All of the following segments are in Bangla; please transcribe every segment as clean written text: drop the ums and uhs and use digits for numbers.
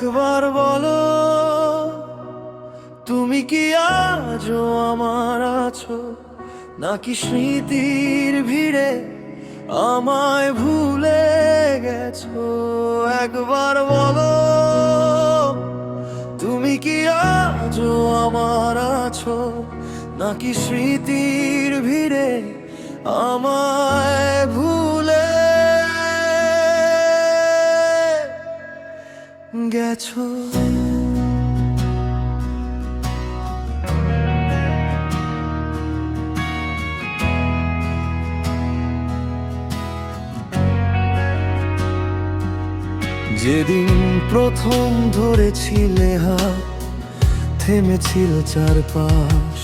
একবার বলো, তুমি কি আজও আমার আছো, নাকি স্মৃতির ভিড়ে আমায় ভুলে গেছো? একবার বলো, তুমি কি আজও আমার আছো, নাকি স্মৃতির ভিড়ে আমায় ভুলে গেছো? যেদিন প্রথম ধরেছিলে হাত, থেমেছিল চারপাশ,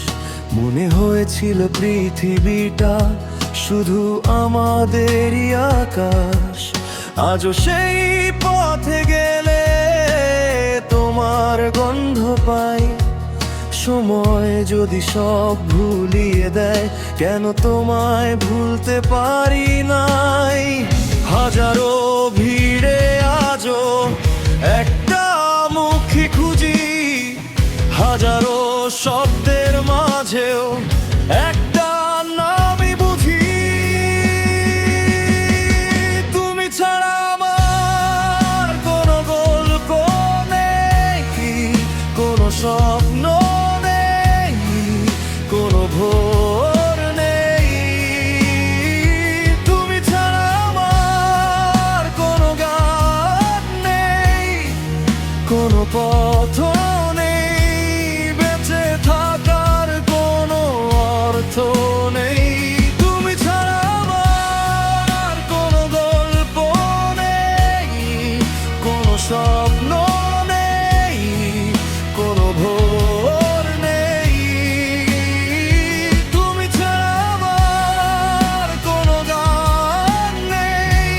মনে হয়েছিল পৃথিবীটা শুধু আমাদেরই আকাশ। আজও সেই পথে গেলে তোমার গন্ধ পাই। সময় যদি সব ভুলিয়ে দেয়, কেন তোমায় ভুলতে পারি নাই? হাজারো ভিড়ে আজও একটা মুখই খুঁজি, হাজারো শব্দের মাঝেও একটা নামই বুঝি। তুমি ছাড়া আমার কোনো গল্প নেই, কোনো স্বপ্ন নেই, কোনো ভোর নেই। তুমি ছাড়া আমার কোনো গান নেই, কোনো পথ নেই, বেঁচে থাকার কোনো অর্থ নেই। তুমি ছাড়া আমার কোনো গল্প নেই, কোনো স্বপ্ন নেই, কোনো ভোর নেই। তুমি ছাড়া আমার কোনো গান নেই,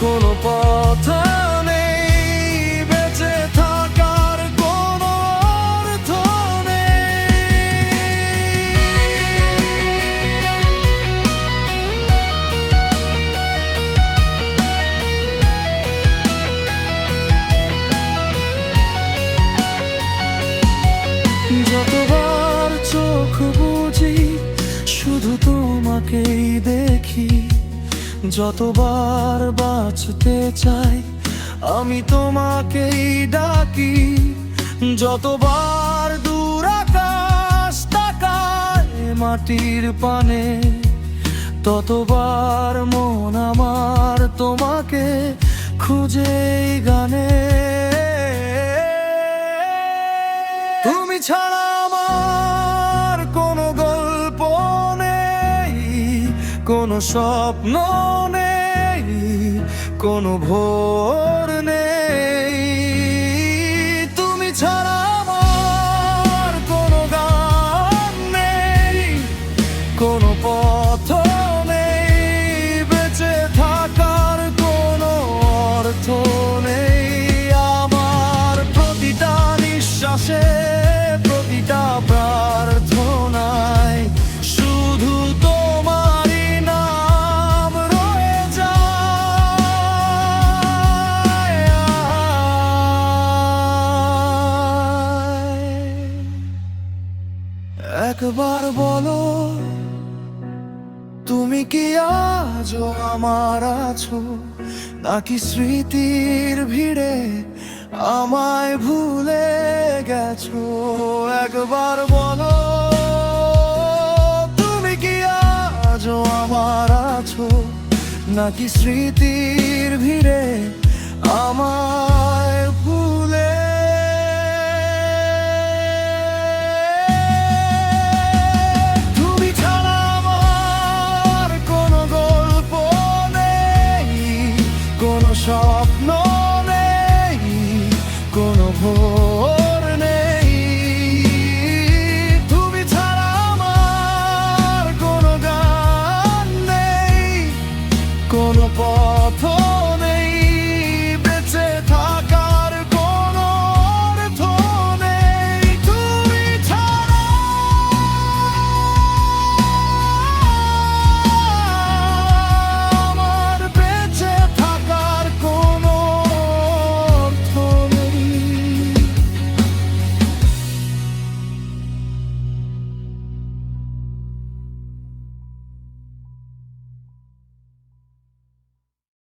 কোনো পথ নেই, বেঁচে থাকার কোনো অর্থ নেই। যতবার চোখ বুঝি শুধু তোমাকেই দেখি, যতবার বাঁচতে চাই আমি তোমাকেই ডাকি, যতবার দূর আকাশ তাকায় মাটির পানে, ততবার মন আমার তোমাকে খুঁজে গানে। তুমি ছাড়া আমার কোনো গল্প নেই, কোনো স্বপ্ন নেই, কোনো ভোর নেই। তুমি ছাড়া আমার কোনো গান নেই, কোনো পথ নেই, বেঁচে থাকার কোনো অর্থ নেই। আমার প্রতিটা নিঃশ্বাসে, প্রতিটা প্রার্থনায় শুধু তোমারই নাম রয়ে যায়। একবার বলো, তুমি কি আজও আমার আছো, নাকি স্মৃতির ভিড়ে আমায় ভুলে গেছো? একবার বলো, তুমি কি আজও আমার আছো, নাকি স্মৃতির ভিড়ে আমায় ভুলে